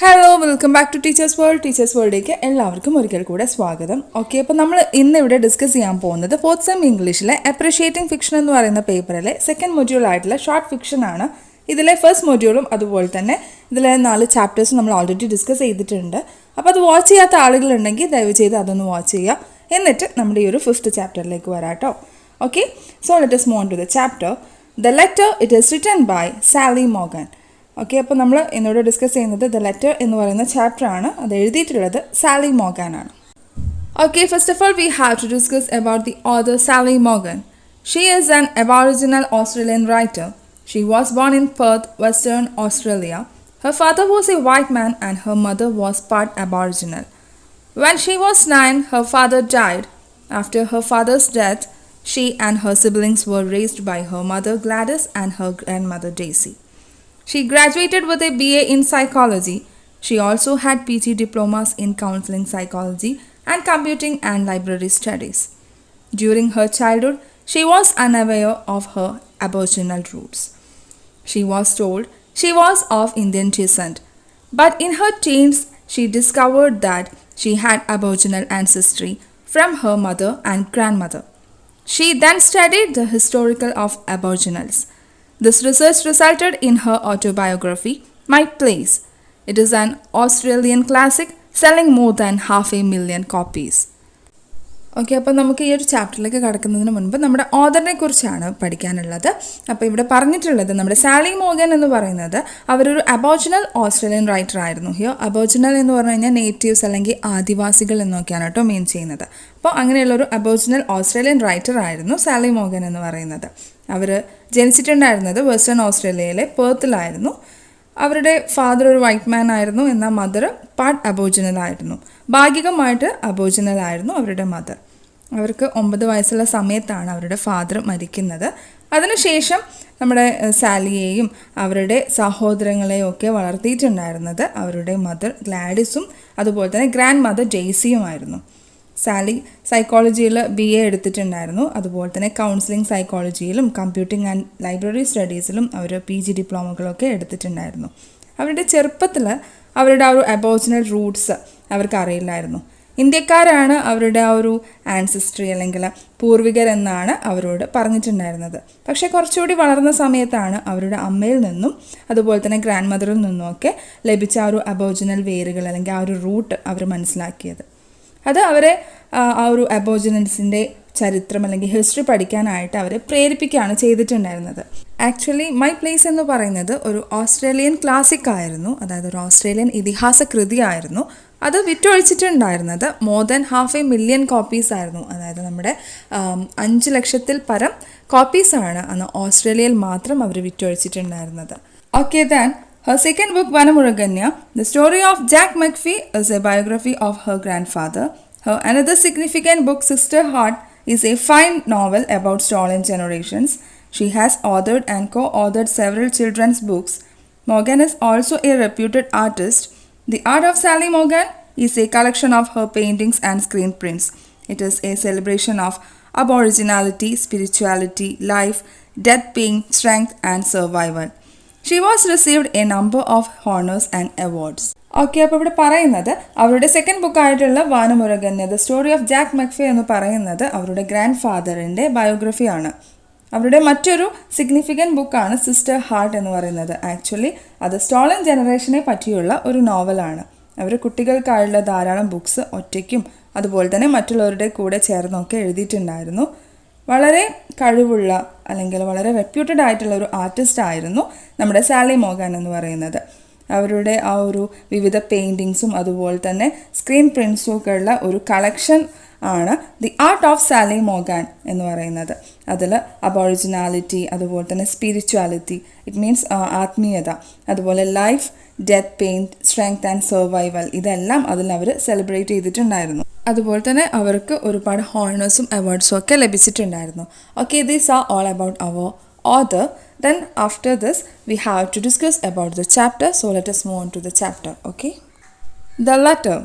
Hello welcome back to teachers വേൾഡിലേക്ക് എല്ലാവർക്കും ഒരിക്കൽ കൂടെ സ്വാഗതം. ഓക്കെ, അപ്പോൾ നമ്മൾ ഇന്ന് ഇവിടെ ഡിസ്കസ് ചെയ്യാൻ പോകുന്നത് ഫോർത്ത് സെം ഇംഗ്ലീഷിലെ അപ്രിഷിയേറ്റിംഗ് ഫിക്ഷൻ എന്ന് പറയുന്ന പേപ്പറിലെ സെക്കൻഡ് മൊഡ്യൂൾ ആയിട്ടുള്ള ഷോർട്ട് ഫിക്ഷൻ ആണ്. ഇതിലെ ഫസ്റ്റ് മൊഡ്യൂളും അതുപോലെ തന്നെ ഇതിലെ 4 ചാപ്റ്റേഴ്സും നമ്മൾ ഓൾറെഡി ഡിസ്കസ് ചെയ്തിട്ടുണ്ട്. അപ്പോൾ അത് വാച്ച് ചെയ്യാത്ത ആളുകളുണ്ടെങ്കിൽ ദയവ് ചെയ്ത് അതൊന്ന് വാച്ച് ചെയ്യുക. എന്നിട്ട് നമ്മുടെ ഈ ഒരു 5th ചാപ്റ്ററിലേക്ക് വരാം കേട്ടോ. Okay, so let us move on to the chapter. The letter, it is written by Sally Morgan. Okay, അപ്പോൾ നമ്മൾ എന്നോട് ഡിസ്കസ് ചെയ്യുന്നത് ദ ലെറ്റർ എന്ന് പറയുന്ന ചാപ്റ്റർ ആണ്. അത് എഴുതിയിട്ടുള്ളത് സാലി മോഗൻ ആണ്. Okay, first of all we have to discuss about the author Sally Morgan. She is an Aboriginal Australian writer. She was born in Perth, Western Australia. Her father was a white man and her mother was part Aboriginal. When she was 9, her father died. After her father's death, she and her siblings were raised by her mother Gladys and her grandmother Daisy. She graduated with a BA in psychology. She also had PG diplomas in counseling psychology and computing and library studies. During her childhood, she was unaware of her Aboriginal roots. She was told she was of Indian descent, but in her teens, she discovered that she had Aboriginal ancestry from her mother and grandmother. She then studied the historical of Aboriginals. This research resulted in her autobiography, My Place. It is an Australian classic selling more than 500,000 copies. Okay, അപ്പോൾ നമുക്ക് ഈ ഒരു ചാപ്റ്ററിലേക്ക് കടക്കുന്നതിന് മുൻപ് നമ്മുടെ ഓഥറിനെ കുറിച്ചാണ് പഠിക്കാനുള്ളത്. അപ്പോൾ ഇവിടെ പറഞ്ഞിട്ടുള്ളത് നമ്മുടെ സാലി മോഗൻ എന്ന് പറയുന്നത് അവരൊരു അബോറിജിനൽ ഓസ്ട്രേലിയൻ റൈറ്റർ ആയിരുന്നു. ഹിയർ അബോറിജിനൽ എന്ന് പറഞ്ഞു കഴിഞ്ഞാൽ നേറ്റീവ്സ് അല്ലെങ്കിൽ ആദിവാസികൾ എന്നൊക്കെയാണ് കേട്ടോ മീൻ ചെയ്യുന്നത്. അപ്പോൾ അങ്ങനെയുള്ളൊരു അബോറിജിനൽ ഓസ്ട്രേലിയൻ റൈറ്റർ ആയിരുന്നു സാലി മോഗൻ എന്ന് പറയുന്നത്. അവർ ജനിച്ചിട്ടുണ്ടായിരുന്നത് വെസ്റ്റേൺ ഓസ്ട്രേലിയയിലെ പെർത്തിലായിരുന്നു. അവരുടെ ഫാദർ ഒരു വൈറ്റ് മാൻ ആയിരുന്നു, എന്നാൽ മദർ പാർട്ട് അബോറിജിനൽ ആയിരുന്നു. ഭാഗികമായിട്ട് അബോറിജിനൽ ആയിരുന്നു അവരുടെ മദർ. അവർക്ക് 9 വയസ്സുള്ള സമയത്താണ് അവരുടെ ഫാദർ മരിക്കുന്നത്. അതിനുശേഷം നമ്മുടെ സാലിയെയും അവരുടെ സഹോദരങ്ങളെയും ഒക്കെ വളർത്തിയിട്ടുണ്ടായിരുന്നത് അവരുടെ മദർ ഗ്ലാഡിസും അതുപോലെ തന്നെ ഗ്രാൻഡ് മദർ ജെയ്സിയുമായിരുന്നു. സാലി സൈക്കോളജിയിൽ BA എടുത്തിട്ടുണ്ടായിരുന്നു. അതുപോലെ തന്നെ കൗൺസിലിംഗ് സൈക്കോളജിയിലും കമ്പ്യൂട്ടിംഗ് ആൻഡ് ലൈബ്രറി സ്റ്റഡീസിലും അവർ PG ഡിപ്ലോമകളൊക്കെ എടുത്തിട്ടുണ്ടായിരുന്നു. അവരുടെ ചെറുപ്പത്തിൽ അവരുടെ ആ ഒരു അബോറിജിനൽ റൂട്ട്സ് അവർക്ക് അറിയില്ലായിരുന്നു. ഇന്ത്യക്കാരാണ് അവരുടെ ആ ഒരു ആൻസിസ്ട്രി അല്ലെങ്കിൽ പൂർവികരെന്നാണ് അവരോട് പറഞ്ഞിട്ടുണ്ടായിരുന്നത്. പക്ഷേ കുറച്ചുകൂടി വളർന്ന സമയത്താണ് അവരുടെ അമ്മയിൽ നിന്നും അതുപോലെ തന്നെ ഗ്രാൻഡ് മദറിൽ നിന്നുമൊക്കെ ലഭിച്ച ആ ഒരു അബോറിജിനൽ വേരുകൾ അല്ലെങ്കിൽ ആ ഒരു റൂട്ട് അവർ മനസ്സിലാക്കിയത്. അത് അവരെ ആ ഒരു അബോറിജിനൽസിൻ്റെ ചരിത്രം അല്ലെങ്കിൽ ഹിസ്റ്ററി പഠിക്കാനായിട്ട് അവരെ പ്രേരിപ്പിക്കുകയാണ് ചെയ്തിട്ടുണ്ടായിരുന്നത്. ആക്ച്വലി മൈ പ്ലേസ് എന്ന് പറയുന്നത് ഒരു ഓസ്ട്രേലിയൻ ക്ലാസിക് ആയിരുന്നു, അതായത് ഒരു ഓസ്ട്രേലിയൻ ഇതിഹാസ കൃതിയായിരുന്നു. അത് വിറ്റൊഴിച്ചിട്ടുണ്ടായിരുന്നത് മോർ ദാൻ 500,000 കോപ്പീസ് ആയിരുന്നു. അതായത് നമ്മുടെ 5 ലക്ഷത്തിൽ പരം കോപ്പീസാണ് അന്ന് ഓസ്ട്രേലിയയിൽ മാത്രം അവർ വിറ്റൊഴിച്ചിട്ടുണ്ടായിരുന്നത്. Okay, then her second book, Vanamuraganya, The Story of Jack McPhee, is a biography of her grandfather. Her another significant book, Sister Heart, is a fine novel about stolen generations. She has authored and co-authored several children's books. Morgan is also a reputed artist. The Art of Sally Morgan is a collection of her paintings and screen prints. It is a celebration of aboriginality, spirituality, life, death, pain, strength, and survival. She was received a number of honors and awards. Okay, അപ്പോൾ ഇവിടെ പറയുന്നത് അവരുടെ second ബുക്കായിട്ടുള്ള Wanamurraganya the story of Jack McPhee എന്ന് പറയുന്നത് അവരുടെ grand ഫാദറിൻ്റെ ബയോഗ്രഫിയാണ്. അവരുടെ മറ്റൊരു സിഗ്നിഫിക്കൻറ്റ് ബുക്കാണ് സിസ്റ്റർ ഹാർട്ട് എന്ന് പറയുന്നത്. ആക്ച്വലി അത് സ്റ്റോളൻ ജനറേഷനെ പറ്റിയുള്ള ഒരു നോവലാണ്. അവർ കുട്ടികൾക്കായുള്ള ധാരാളം ബുക്സ് ഒറ്റയ്ക്കും അതുപോലെ തന്നെ മറ്റുള്ളവരുടെ കൂടെ ചേർന്നൊക്കെ എഴുതിയിട്ടുണ്ടായിരുന്നു. വളരെ കഴിവുള്ള അല്ലെങ്കിൽ വളരെ റെപ്യൂട്ടഡ് ആയിട്ടുള്ള ഒരു ആർട്ടിസ്റ്റ് ആയിരുന്നു നമ്മുടെ സാലി മോഗൻ എന്ന് പറയുന്നത്. അവരുടെ ആ ഒരു വിവിധ പെയിൻറ്റിങ്സും അതുപോലെ തന്നെ സ്ക്രീൻ പ്രിൻസും ഒക്കെ ഉള്ള ഒരു കളക്ഷൻ ആണ് the art of Sally Morgan എന്ന് പറയുന്നത്. അതിൽ അബോറിജിനാലിറ്റി അതുപോലെ തന്നെ സ്പിരിച്വാലിറ്റി, ഇറ്റ് മീൻസ് ആത്മീയത, അതുപോലെ life, death, pain, strength and survival, ഇതെല്ലാം അതിൽ അവർ സെലിബ്രേറ്റ് ചെയ്തിട്ടുണ്ടായിരുന്നു. അതുപോലെ തന്നെ അവർക്ക് ഒരുപാട് ഹോണേഴ്സും അവാർഡ്സും ഒക്കെ ലഭിച്ചിട്ടുണ്ടായിരുന്നു. Okay, these are all about our author. Then after this we have to discuss about the chapter, so let us move on to the chapter. Okay, the letter.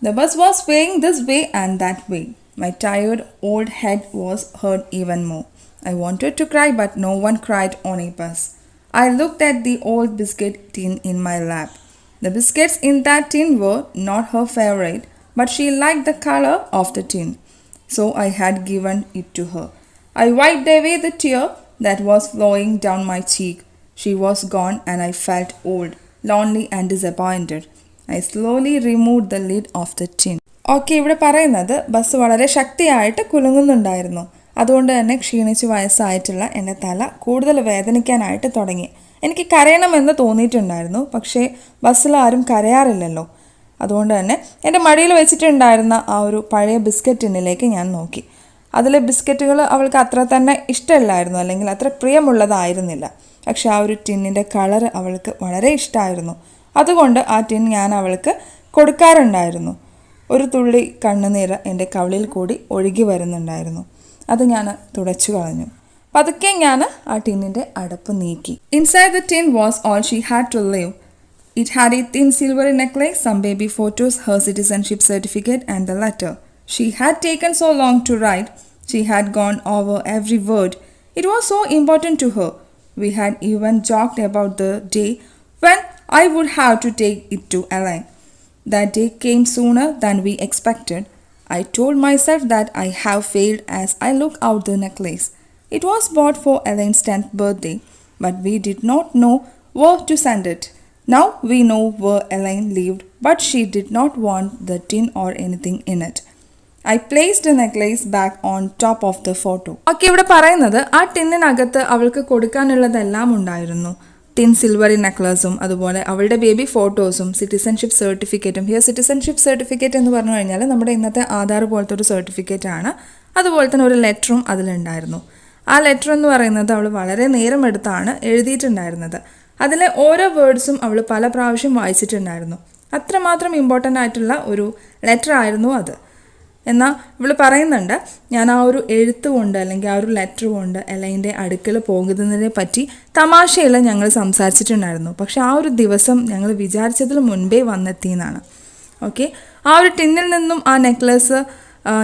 The bus was swaying this way and that way. My tired old head was hurt even more. I wanted to cry, but no one cried on a bus. I looked at the old biscuit tin in my lap. The biscuits in that tin were not her favorite, but she liked the color of the tin, so I had given it to her. I wiped away the tear that was flowing down my cheek. She was gone and I felt old, lonely and disappointed. I slowly removed the lid of the tin. Okay, ഇവിടെ പറയുന്നത് bus വളരെ ശക്തിയായിട്ട് കുലുങ്ങുന്നുണ്ടായിരുന്നു. അതുകൊണ്ട് തന്നെ ക്ഷീണിച്ച് വയസ്സായിട്ടുള്ള എൻ്റെ തല കൂടുതൽ വേദനിക്കാനായിട്ട് തുടങ്ങി. എനിക്ക് കരയണമെന്ന് തോന്നിയിട്ടുണ്ടായിരുന്നു, പക്ഷേ ബസ്സിൽ ആരും കരയാറില്ലല്ലോ. അതുകൊണ്ട് തന്നെ എൻ്റെ മടിയിൽ വെച്ചിട്ടുണ്ടായിരുന്ന ആ ഒരു പഴയ ബിസ്ക്കറ്റ് ടിന്നിലേക്ക് ഞാൻ നോക്കി. അതിലെ ബിസ്ക്കറ്റുകൾ അവൾക്ക് അത്ര തന്നെ ഇഷ്ടമല്ലായിരുന്നു, അല്ലെങ്കിൽ അത്ര പ്രിയമുള്ളതായിരുന്നില്ല. പക്ഷെ ആ ഒരു ടിന്നിൻ്റെ കളറ് അവൾക്ക് വളരെ ഇഷ്ടമായിരുന്നു. അതുകൊണ്ട് ആ ടിൻ ഞാൻ അവൾക്ക് കൊടുക്കാറുണ്ടായിരുന്നു. ഒരു തുള്ളി കണ്ണുനീര് എൻ്റെ കവിളിൽ കൂടി ഒഴുകി വരുന്നുണ്ടായിരുന്നു. അത് ഞാൻ തുടച്ചു കളഞ്ഞു. പതുക്കെ ഞാൻ ആ ടിന്നിൻ്റെ അടപ്പ് നീക്കി. Inside the tin was all she had to live. It had a thin silvery necklace, some baby photos, her citizenship certificate and the letter. She had taken so long to write. She had gone over every word. It was so important to her. We had even joked about the day when I would have to take it to Elaine. That day came sooner than we expected. I told myself that I have failed as I looked out the necklace. It was bought for Elaine's 10th birthday, but we did not know where to send it. Now we know where Elaine lived, but she did not want the tin or anything in it. I placed the necklace back on top of the photo. Okay, ഇവിടെ പറയുന്നത് ആ ടിന്നിനകത്ത് അവൾക്ക് കൊടുക്കാനുള്ളതെല്ലാം ഉണ്ടായിരുന്നു. Tin silvery നെക്ലസും അതുപോലെ അവളുടെ baby ഫോട്ടോസും citizenship സർട്ടിഫിക്കറ്റും. Here citizenship certificate എന്ന് പറഞ്ഞു കഴിഞ്ഞാൽ നമ്മുടെ ഇന്നത്തെ ആധാർ പോലത്തെ ഒരു സർട്ടിഫിക്കറ്റ് ആണ്. അതുപോലെ തന്നെ ഒരു ലെറ്ററും അതിലുണ്ടായിരുന്നു. ആ ലെറ്റർ എന്ന് പറയുന്നത് അവൾ വളരെ നേരം എടുത്താണ് എഴുതിയിട്ടുണ്ടായിരുന്നത്. അതിലെ ഓരോ വേർഡ്സും അവൾ പല പ്രാവശ്യം വായിച്ചിട്ടുണ്ടായിരുന്നു. അത്രമാത്രം ഇമ്പോർട്ടൻ്റ് ആയിട്ടുള്ള ഒരു ലെറ്റർ ആയിരുന്നു അത്. എന്നാൽ ഇവൾ പറയുന്നുണ്ട്, ഞാൻ ആ ഒരു എഴുത്ത് കൊണ്ട് അല്ലെങ്കിൽ ആ ഒരു ലെറ്റർ കൊണ്ട് എലൈൻ്റെ അടുക്കൽ പോകുന്നതിനെ പറ്റി തമാശയിൽ ഞങ്ങൾ സംസാരിച്ചിട്ടുണ്ടായിരുന്നു. പക്ഷെ ആ ഒരു ദിവസം ഞങ്ങൾ വിചാരിച്ചതിൽ മുൻപേ വന്നെത്തിയെന്നാണ്. ഓക്കെ, ആ ഒരു ടിന്നിൽ നിന്നും ആ നെക്ലസ്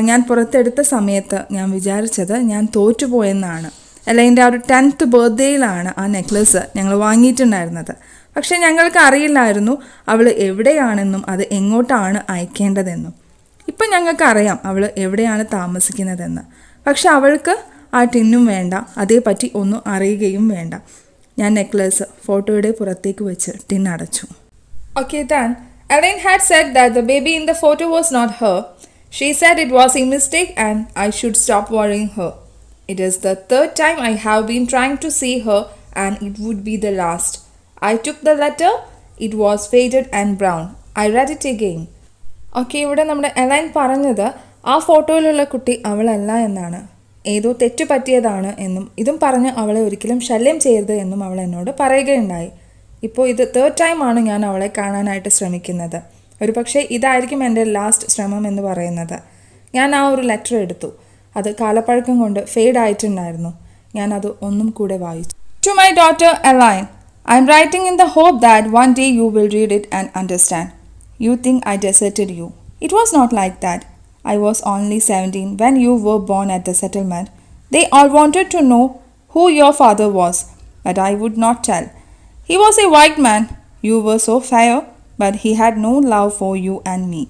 ഞാൻ പുറത്തെടുത്ത സമയത്ത് ഞാൻ വിചാരിച്ചത് ഞാൻ തോറ്റുപോയെന്നാണ്. എലൈൻ്റെ ആ ഒരു 10th ബർത്ത്ഡേയിലാണ് ആ നെക്ലസ് ഞങ്ങൾ വാങ്ങിയിട്ടുണ്ടായിരുന്നത്. പക്ഷേ ഞങ്ങൾക്ക് അറിയില്ലായിരുന്നു അവൾ എവിടെയാണെന്നും അത് എങ്ങോട്ടാണ് അയക്കേണ്ടതെന്നും. ഇപ്പം ഞങ്ങൾക്കറിയാം അവൾ എവിടെയാണ് താമസിക്കുന്നതെന്ന്. പക്ഷെ അവൾക്ക് ആ ടിന്നും വേണ്ട, അതേപ്പറ്റി ഒന്നും അറിയുകയും വേണ്ട. ഞാൻ നെക്ലസ് ഫോട്ടോയുടെ പുറത്തേക്ക് വെച്ച് ടിൻ അടച്ചു. Okay, then Elaine had said that the baby in the photo was not her. She said it was a mistake and I should stop worrying her. It is the 3rd time I have been trying to see her and it would be the last. I took the letter. It was faded and brown. I read it again. Okay, ഇവിടെ നമ്മുടെ A-line പറഞ്ഞത് ആ ഫോട്ടോയിലുള്ള കുട്ടി അവളല്ല എന്നാണ്. ഏതോ തെറ്റു പറ്റിയതാണ് എന്നും ഇതും പറഞ്ഞ് അവളെ ഒരിക്കലും ശല്യം ചെയ്യരുത് എന്നും അവൾ എന്നോട് പറയുകയുണ്ടായി. ഇപ്പോൾ ഇത് 3rd ടൈമാണ് ഞാൻ അവളെ കാണാനായിട്ട് ശ്രമിക്കുന്നത്. ഒരു പക്ഷേ ഇതായിരിക്കും എൻ്റെ ലാസ്റ്റ് ശ്രമം എന്ന് പറയുന്നത്. ഞാൻ ആ ഒരു ലെറ്റർ എടുത്തു. അത് കാലപ്പഴക്കം കൊണ്ട് ഫെയ്ഡ് ആയിട്ടുണ്ടായിരുന്നു. ഞാനത് ഒന്നും കൂടെ വായിച്ചു. To my daughter Elaine, I am writing in the hope that one day you will read it and understand. You think I deserted you. It was not like that. I was only 17 when you were born at the settlement. They all wanted to know who your father was, but I would not tell. He was a white man. You were so fair, but he had no love for you and me.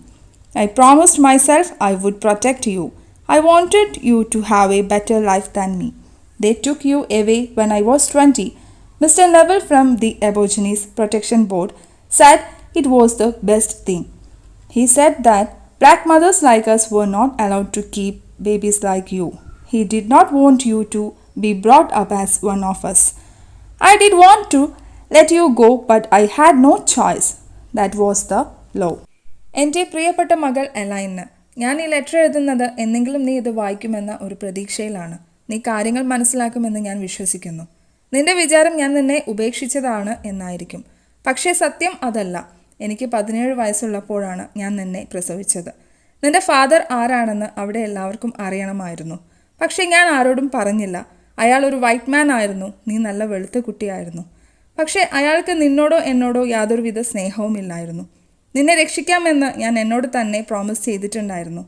I promised myself I would protect you. I wanted you to have a better life than me. They took you away when I was 20. Mr. Neville from the Aborigines Protection Board said it was the best thing. He said that black mothers like us were not allowed to keep babies like you. He did not want you to be brought up as one of us. I did want to let you go, but I had no choice. That was the law. എൻ്റെ പ്രിയപ്പെട്ട മകൾ എലൈന്, ഞാൻ ഈ letter എഴുതുന്നത് എന്നെങ്കിലും നീ ഇത് വായിക്കുമെന്ന ഒരു പ്രതീക്ഷയിലാണ്. നീ കാര്യങ്ങൾ മനസ്സിലാക്കുമെന്ന് ഞാൻ വിശ്വസിക്കുന്നു. നിന്റെ വിചാരം ഞാൻ നിന്നെ ഉപേക്ഷിച്ചതാണ് എന്നായിരിക്കും. പക്ഷേ സത്യം അതല്ല. എനിക്ക് 17 വയസ്സുള്ളപ്പോഴാണ് ഞാൻ നിന്നെ പ്രസവിച്ചത്. നിന്റെ ഫാദർ ആരാണെന്ന് അവിടെ എല്ലാവർക്കും അറിയണമായിരുന്നു. പക്ഷേ ഞാൻ ആരോടും പറഞ്ഞില്ല. അയാൾ ഒരു വൈറ്റ് മാൻ ആയിരുന്നു. നീ നല്ല വെളുത്ത കുട്ടിയായിരുന്നു. പക്ഷേ അയാൾക്ക് നിന്നോടോ എന്നോടോ യാതൊരുവിധ സ്നേഹവും ഇല്ലായിരുന്നു. നിന്നെ രക്ഷിക്കാമെന്ന് ഞാൻ എന്നോട് തന്നെ പ്രോമിസ് ചെയ്തിട്ടുണ്ടായിരുന്നു.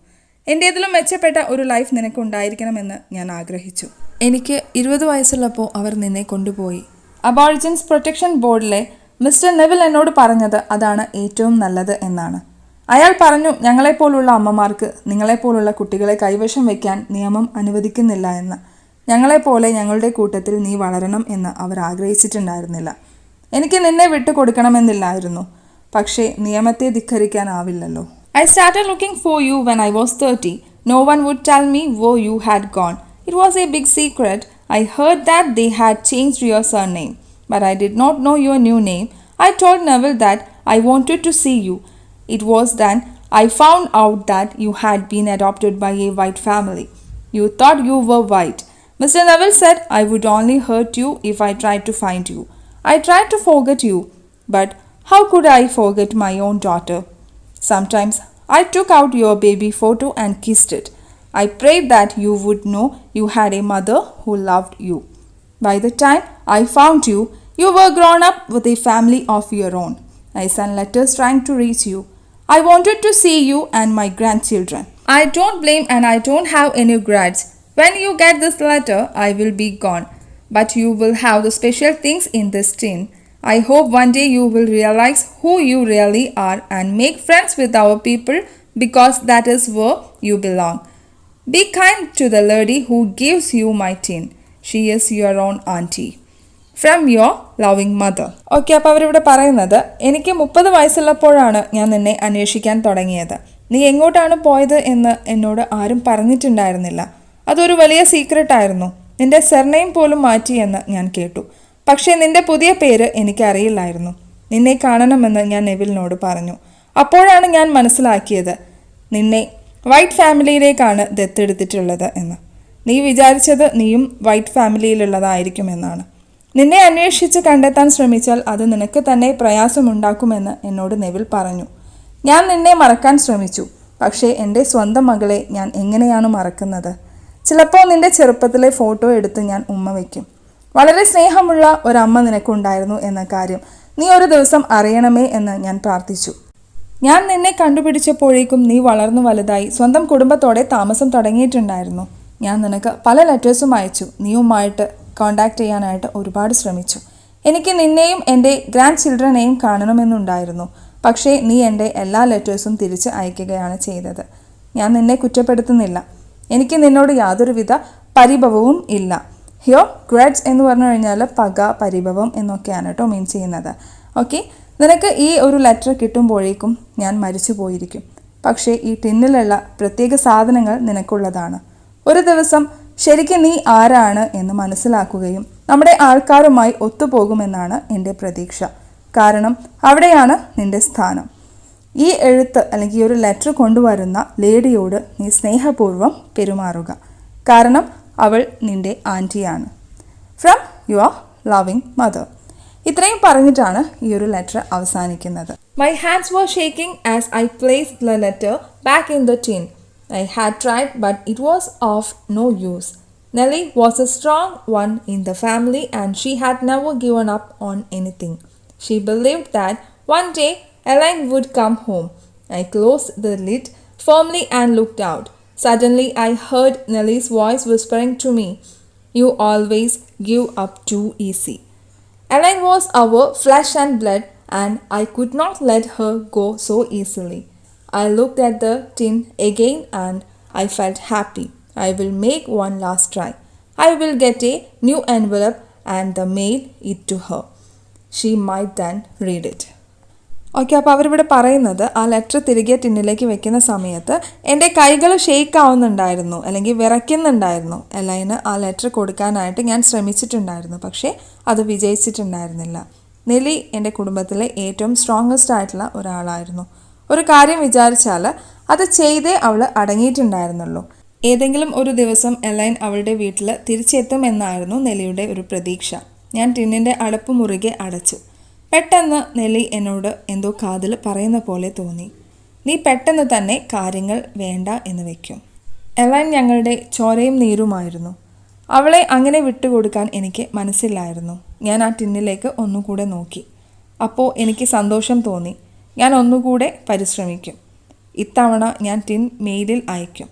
എൻ്റേതിലും മെച്ചപ്പെട്ട ഒരു ലൈഫ് നിനക്കുണ്ടായിരിക്കണമെന്ന് ഞാൻ ആഗ്രഹിച്ചു. എനിക്ക് 20 വയസ്സുള്ളപ്പോൾ അവർ നിന്നെ കൊണ്ടുപോയി. അബോറിജിൻസ് പ്രൊട്ടക്ഷൻ ബോർഡിലെ മിസ്റ്റർ നെവിൽ എന്നോട് പറഞ്ഞത് അതാണ് ഏറ്റവും നല്ലത് എന്നാണ്. അയാൾ പറഞ്ഞു, ഞങ്ങളെപ്പോലുള്ള അമ്മമാർക്ക് നിങ്ങളെപ്പോലുള്ള കുട്ടികളെ കൈവശം വയ്ക്കാൻ നിയമം അനുവദിക്കുന്നില്ല എന്ന്. ഞങ്ങളെപ്പോലെ ഞങ്ങളുടെ കൂട്ടത്തിൽ നീ വളരണം എന്ന് അവർ ആഗ്രഹിച്ചിട്ടുണ്ടായിരുന്നില്ല. എനിക്ക് നിന്നെ വിട്ടുകൊടുക്കണമെന്നില്ലായിരുന്നു. പക്ഷേ നിയമത്തെ ധിക്കരിക്കാനാവില്ലല്ലോ. I started looking for you when I was 30. No one would tell me where you had gone. It was a big secret. I heard that they had changed your surname, but I did not know your new name. I told Neville that I wanted to see you. It was then I found out that you had been adopted by a white family. You thought you were white. Mr. Neville said I would only hurt you if I tried to find you. I tried to forget you, but how could I forget my own daughter? Sometimes I took out your baby photo and kissed it. I prayed that you would know you had a mother who loved you. By the time I found you, you were grown up with a family of your own. I sent letters trying to reach you. I wanted to see you and my grandchildren. I don't blame and I don't have any grudge. When you get this letter, I will be gone. But you will have the special things in this tin. I hope one day you will realize who you really are and make friends with our people because that is where you belong. Be kind to the lady who gives you my tin. She is your own auntie. From your loving mother. Okay, അപ്പോൾ അവരിവിടെ പറയുന്നത്, എനിക്ക് 30 വയസ്സുള്ളപ്പോഴാണ് ഞാൻ നിന്നെ അന്വേഷിക്കാൻ തുടങ്ങിയത്. നീ എങ്ങോട്ടാണ് പോയത് എന്ന് എന്നോട് ആരും പറഞ്ഞിട്ടുണ്ടായിരുന്നില്ല. അതൊരു വലിയ സീക്രട്ടായിരുന്നു. നിന്റെ സർനെയിം പോലും മാറ്റിയെന്ന് ഞാൻ കേട്ടു. പക്ഷേ നിന്റെ പുതിയ പേര് എനിക്കറിയില്ലായിരുന്നു. നിന്നെ കാണണമെന്ന് ഞാൻ നെവിലിനോട് പറഞ്ഞു. അപ്പോഴാണ് ഞാൻ മനസ്സിലാക്കിയത് നിന്നെ വൈറ്റ് ഫാമിലിയിലേക്കാണ് ദത്തെടുത്തിട്ടുള്ളത് എന്ന്. നീ വിചാരിച്ചത് നീയും വൈറ്റ് ഫാമിലിയിലുള്ളതായിരിക്കുമെന്നാണ്. നിന്നെ അന്വേഷിച്ച് കണ്ടെത്താൻ ശ്രമിച്ചാൽ അത് നിനക്ക് തന്നെ പ്രയാസമുണ്ടാക്കുമെന്ന് എന്നോട് നെവിൽ പറഞ്ഞു. ഞാൻ നിന്നെ മറക്കാൻ ശ്രമിച്ചു. പക്ഷേ എൻ്റെ സ്വന്തം മകളെ ഞാൻ എങ്ങനെയാണ് മറക്കുന്നത്? ചിലപ്പോൾ നിന്റെ ചെറുപ്പത്തിലെ ഫോട്ടോ എടുത്ത് ഞാൻ ഉമ്മ വയ്ക്കും. വളരെ സ്നേഹമുള്ള ഒരമ്മ നിനക്കുണ്ടായിരുന്നു എന്ന കാര്യം നീ ഒരു ദിവസം അറിയണമേ എന്ന് ഞാൻ പ്രാർത്ഥിച്ചു. ഞാൻ നിന്നെ കണ്ടുപിടിച്ചപ്പോഴേക്കും നീ വളർന്നു വലുതായി സ്വന്തം കുടുംബത്തോടെ താമസം തുടങ്ങിയിട്ടുണ്ടായിരുന്നു. ഞാൻ നിനക്ക് പല ലെറ്റേഴ്സും അയച്ചു. നീയുമായിട്ട് കോണ്ടാക്ട് ചെയ്യാനായിട്ട് ഒരുപാട് ശ്രമിച്ചു. എനിക്ക് നിന്നെയും എൻ്റെ ഗ്രാൻഡ് ചിൽഡ്രനെയും കാണണമെന്നുണ്ടായിരുന്നു. പക്ഷേ നീ എൻ്റെ എല്ലാ ലെറ്റേഴ്സും തിരിച്ച് അയക്കുകയാണ് ചെയ്തത്. ഞാൻ നിന്നെ കുറ്റപ്പെടുത്തുന്നില്ല. എനിക്ക് നിന്നോട് യാതൊരുവിധ പരിഭവവും ഇല്ല. ഹിയോ ഗ്രഡ്ജ് എന്ന് പറഞ്ഞു കഴിഞ്ഞാൽ പക, പരിഭവം എന്നൊക്കെയാണ് കേട്ടോ മീൻ ചെയ്യുന്നത്. ഓക്കെ, നിനക്ക് ഈ ഒരു ലെറ്റർ കിട്ടുമ്പോഴേക്കും ഞാൻ മരിച്ചു പോയിരിക്കും. പക്ഷേ ഈ ടിന്നിലുള്ള പ്രത്യേക സാധനങ്ങൾ നിനക്കുള്ളതാണ്. ഒരു ദിവസം ശരിക്കും നീ ആരാണ് എന്ന് മനസ്സിലാക്കുകയും നമ്മുടെ ആൾക്കാരുമായി ഒത്തുപോകുമെന്നാണ് എൻ്റെ പ്രതീക്ഷ. കാരണം അവിടെയാണ് നിൻ്റെ സ്ഥാനം. ഈ എഴുത്ത് അല്ലെങ്കിൽ ഈ ഒരു ലെറ്റർ കൊണ്ടുവരുന്ന ലേഡിയോട് നീ സ്നേഹപൂർവ്വം പെരുമാറുക. കാരണം അവൾ നിൻ്റെ ആൻറ്റിയാണ്. From your loving mother. ഇത്രയും പറഞ്ഞിട്ടാണ് ഈ ഒരു ലെറ്റർ അവസാനിക്കുന്നത്. My hands were shaking as I placed the letter back in the tin. I had tried but it was of no use. Nellie was a strong one in the family and she had never given up on anything. She believed that one day Elaine would come home. I closed the lid firmly and looked out. Suddenly I heard Nellie's voice whispering to me, "You always give up too easy." Elaine was our flesh and blood and I could not let her go so easily. I looked at the tin again and I felt happy. I will make one last try. I will get a new envelope and mail it to her. She might then read it. Okay, അപ്പോൾ അവരിവിടെ പറയുന്നത് ആ letter തിരികെ ടിന്നിലേക്ക് വെക്കുന്ന സമയത്ത് എൻ്റെ കൈകൾ shake ആവുന്നുണ്ടായിരുന്നു, അല്ലെങ്കിൽ വിറയ്ക്കുന്നുണ്ടായിരുന്നു. എലൈന് ആ ലെറ്റർ കൊടുക്കാനായിട്ട് ഞാൻ ശ്രമിച്ചിട്ടുണ്ടായിരുന്നു. പക്ഷേ അത് വിജയിച്ചിട്ടുണ്ടായിരുന്നില്ല. നെലി എൻ്റെ കുടുംബത്തിലെ ഏറ്റവും സ്ട്രോങ്ങസ്റ്റ് ആയിട്ടുള്ള ഒരാളായിരുന്നു. ഒരു കാര്യം വിചാരിച്ചാൽ അത് ചെയ്തേ അവൾ അടങ്ങിയിട്ടുണ്ടായിരുന്നുള്ളൂ. ഏതെങ്കിലും ഒരു ദിവസം എലൈൻ അവളുടെ വീട്ടിൽ തിരിച്ചെത്തുമെന്നായിരുന്നു നെലിയുടെ ഒരു പ്രതീക്ഷ. ഞാൻ ടിന്നിൻ്റെ അടപ്പ് മുറുകെ അടച്ചു. പെട്ടെന്ന് നെല്ലി എന്നോട് എന്തോ കാതിൽ പറയുന്ന പോലെ തോന്നി. നീ പെട്ടെന്ന് തന്നെ കാര്യങ്ങൾ വേണ്ട എന്ന് വയ്ക്കും. എലൈൻ ഞങ്ങളുടെ ചോരയും നീരുമായിരുന്നു. അവളെ അങ്ങനെ വിട്ടുകൊടുക്കാൻ എനിക്ക് മനസ്സില്ലായിരുന്നു. ഞാൻ ആ ടിന്നിലേക്ക് ഒന്നുകൂടെ നോക്കി. അപ്പോൾ എനിക്ക് സന്തോഷം തോന്നി. ഞാൻ ഒന്നുകൂടെ പരിശ്രമിക്കും. ഇത്തവണ ഞാൻ ടിൻ മെയിലിൽ അയക്കും.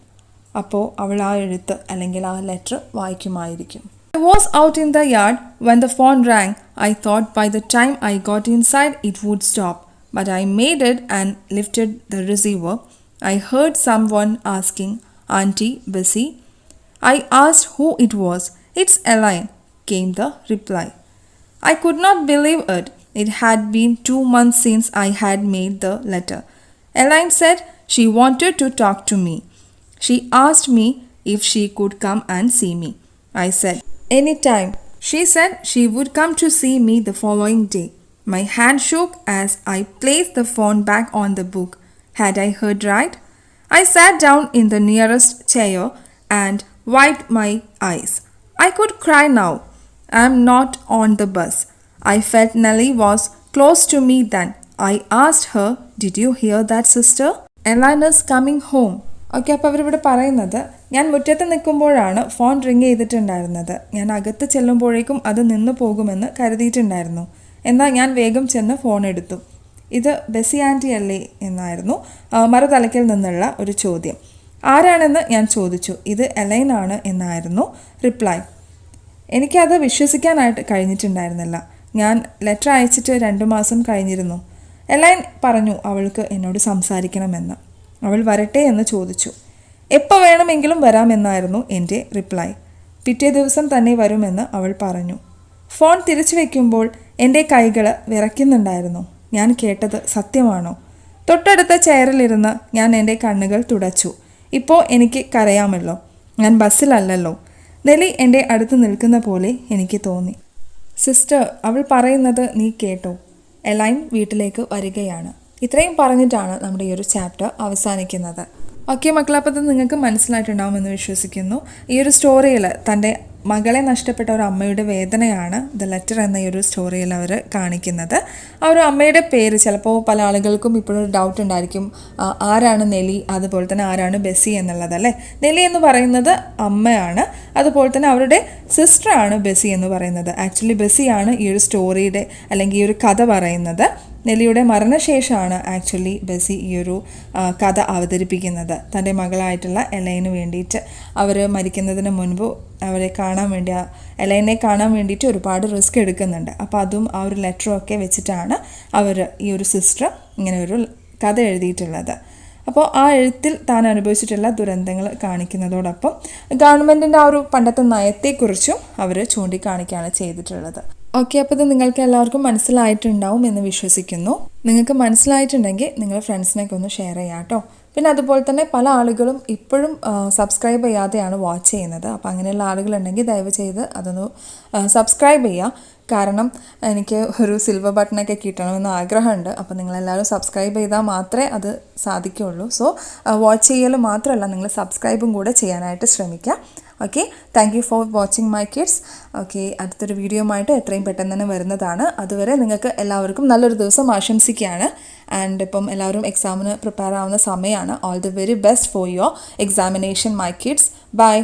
അപ്പോൾ അവൾ ആ എഴുത്ത് അല്ലെങ്കിൽ ആ letter വായിക്കുമായിരിക്കും. I was out in the yard when the phone rang. I thought by the time I got inside it would stop, but I made it and lifted the receiver. I heard someone asking, "Auntie, busy?" I asked who it was. "It's Elaine," came the reply. I could not believe it. It had been 2 months since I had made the letter. Elaine said she wanted to talk to me. She asked me if she could come and see me. I said, "Anytime." She said she would come to see me the following day. My hand shook as I placed the phone back on the book. Had I heard right? I sat down in the nearest chair and wiped my eyes. I could cry now. I am not on the bus. I felt Nellie was close to me then. I asked her, "Did you hear that, sister? Elaine is coming home." Okay, അപ്പോൾ അവരിവിടെ പറയുന്നത്, ഞാൻ മുറ്റത്ത് നിൽക്കുമ്പോഴാണ് phone ring ചെയ്തിട്ടുണ്ടായിരുന്നത്. ഞാൻ അകത്ത് ചെല്ലുമ്പോഴേക്കും അത് നിന്ന് പോകുമെന്ന് കരുതിയിട്ടുണ്ടായിരുന്നു. എന്നാൽ ഞാൻ വേഗം ചെന്ന് ഫോൺ എടുത്തു. ഇത് ബെസി ആൻറ്റി അല്ലേ എന്നായിരുന്നു മറുതലയ്ക്കിൽ നിന്നുള്ള ഒരു ചോദ്യം. ആരാണെന്ന് ഞാൻ ചോദിച്ചു. ഇത് എലൈനാണ് എന്നായിരുന്നു റിപ്ലൈ. എനിക്കത് വിശ്വസിക്കാനായിട്ട് കഴിഞ്ഞിട്ടുണ്ടായിരുന്നില്ല. ഞാൻ ലെറ്റർ അയച്ചിട്ട് 2 മാസം കഴിഞ്ഞിരുന്നു. എലൈൻ പറഞ്ഞു അവൾക്ക് എന്നോട് സംസാരിക്കണമെന്ന്. അവൾ വരട്ടെ എന്ന് ചോദിച്ചു. എപ്പോൾ വേണമെങ്കിലും വരാമെന്നായിരുന്നു എൻ്റെ റിപ്ലൈ. പിറ്റേ ദിവസം തന്നെ വരുമെന്ന് അവൾ പറഞ്ഞു. ഫോൺ തിരിച്ചു വയ്ക്കുമ്പോൾ എൻ്റെ കൈകൾ വിറയ്ക്കുന്നുണ്ടായിരുന്നു. ഞാൻ കേട്ടത് സത്യമാണോ? തൊട്ടടുത്ത ചെയറിലിരുന്ന് ഞാൻ എൻ്റെ കണ്ണുകൾ തുടച്ചു. ഇപ്പോൾ എനിക്ക് കരയാമല്ലോ. ഞാൻ ബസ്സിലല്ലല്ലോ. നെലി എൻ്റെ അടുത്ത് നിൽക്കുന്ന പോലെ എനിക്ക് തോന്നി. സിസ്റ്റർ, അവൾ പറയുന്നത് നീ കേട്ടോ? എലൈൻ വീട്ടിലേക്ക് വരികയാണ്. ഇത്രയും പറഞ്ഞിട്ടാണ് നമ്മുടെ ഈ ഒരു ചാപ്റ്റർ അവസാനിക്കുന്നത്. ഓക്കെ മക്കളെ, അപ്പോൾ ഇത് നിങ്ങൾക്ക് മനസ്സിലായിട്ടുണ്ടാവുമെന്ന് വിശ്വസിക്കുന്നു. ഈ ഒരു സ്റ്റോറിയിൽ തൻ്റെ മകളെ നഷ്ടപ്പെട്ട ഒരു അമ്മയുടെ വേദനയാണ് ദ ലെറ്റർ എന്ന ഈ ഒരു സ്റ്റോറിയിൽ അവർ കാണിക്കുന്നത്. ആ ഒരു അമ്മയുടെ പേര് ചിലപ്പോൾ പല ആളുകൾക്കും ഇപ്പോഴൊരു ഡൗട്ട് ഉണ്ടായിരിക്കും, ആരാണ് നെലി, അതുപോലെ തന്നെ ആരാണ് ബെസി എന്നുള്ളത് അല്ലേ. നെലി എന്ന് പറയുന്നത് അമ്മയാണ്, അതുപോലെ തന്നെ അവരുടെ സിസ്റ്ററാണ് ബെസി എന്ന് പറയുന്നത്. ആക്ച്വലി ബെസിയാണ് ഈ ഒരു സ്റ്റോറിയുടെ അല്ലെങ്കിൽ ഈ ഒരു കഥ പറയുന്നത്. നെല്ലിയുടെ മരണശേഷമാണ് ആക്ച്വലി ബെസി ഈ ഒരു കഥ അവതരിപ്പിക്കുന്നത്. തൻ്റെ മകളായിട്ടുള്ള എലൈന് വേണ്ടിയിട്ട് അവർ മരിക്കുന്നതിന് മുൻപ് അവരെ കാണാൻ വേണ്ടി, എലൈനെ കാണാൻ വേണ്ടിയിട്ട് ഒരുപാട് റിസ്ക് എടുക്കുന്നുണ്ട്. അപ്പോൾ അതും ആ ഒരു ലെറ്ററും ഒക്കെ വെച്ചിട്ടാണ് അവർ ഈ ഒരു സിസ്റ്റർ ഇങ്ങനെ ഒരു കഥ എഴുതിയിട്ടുള്ളത്. അപ്പോൾ ആ എഴുത്തിൽ താൻ അനുഭവിച്ചിട്ടുള്ള ദുരന്തങ്ങൾ കാണിക്കുന്നതോടൊപ്പം ഗവൺമെൻറ്റിൻ്റെ ആ ഒരു പണ്ടത്തെ നയത്തെക്കുറിച്ചും അവർ ചൂണ്ടിക്കാണിക്കുകയാണ് ചെയ്തിട്ടുള്ളത്. ഓക്കെ, അപ്പോൾ ഇത് നിങ്ങൾക്ക് എല്ലാവർക്കും മനസ്സിലായിട്ടുണ്ടാവും എന്ന് വിശ്വസിക്കുന്നു. നിങ്ങൾക്ക് മനസ്സിലായിട്ടുണ്ടെങ്കിൽ നിങ്ങൾ ഫ്രണ്ട്സിനൊക്കെ ഒന്ന് ഷെയർ ചെയ്യാം കേട്ടോ. പിന്നെ അതുപോലെ തന്നെ പല ആളുകളും ഇപ്പോഴും സബ്സ്ക്രൈബ് ചെയ്യാതെയാണ് വാച്ച് ചെയ്യുന്നത്. അപ്പോൾ അങ്ങനെയുള്ള ആളുകളുണ്ടെങ്കിൽ ദയവ് ചെയ്ത് അതൊന്ന് സബ്സ്ക്രൈബ് ചെയ്യുക. കാരണം എനിക്ക് ഒരു സിൽവർ ബട്ടണൊക്കെ കിട്ടണമെന്ന് ആഗ്രഹമുണ്ട്. അപ്പോൾ നിങ്ങളെല്ലാവരും സബ്സ്ക്രൈബ് ചെയ്താൽ മാത്രമേ അത് സാധിക്കുകയുള്ളൂ. സോ വാച്ച് ചെയ്യൽ മാത്രമല്ല, നിങ്ങൾ സബ്സ്ക്രൈബും കൂടെ ചെയ്യാനായിട്ട് ശ്രമിക്കുക. Okay, thank you for watching my kids. Okay, അടുത്തൊരു വീഡിയോയുമായിട്ട് എത്രയും പെട്ടെന്ന് തന്നെ വരുന്നതാണ്. അതുവരെ നിങ്ങൾക്ക് എല്ലാവർക്കും നല്ലൊരു ദിവസം ആശംസിക്കുകയാണ്. ആൻഡ് ഇപ്പം എല്ലാവരും എക്സാമിന് പ്രിപ്പയർ ആവുന്ന സമയമാണ്. All the very best for your examination my kids. By.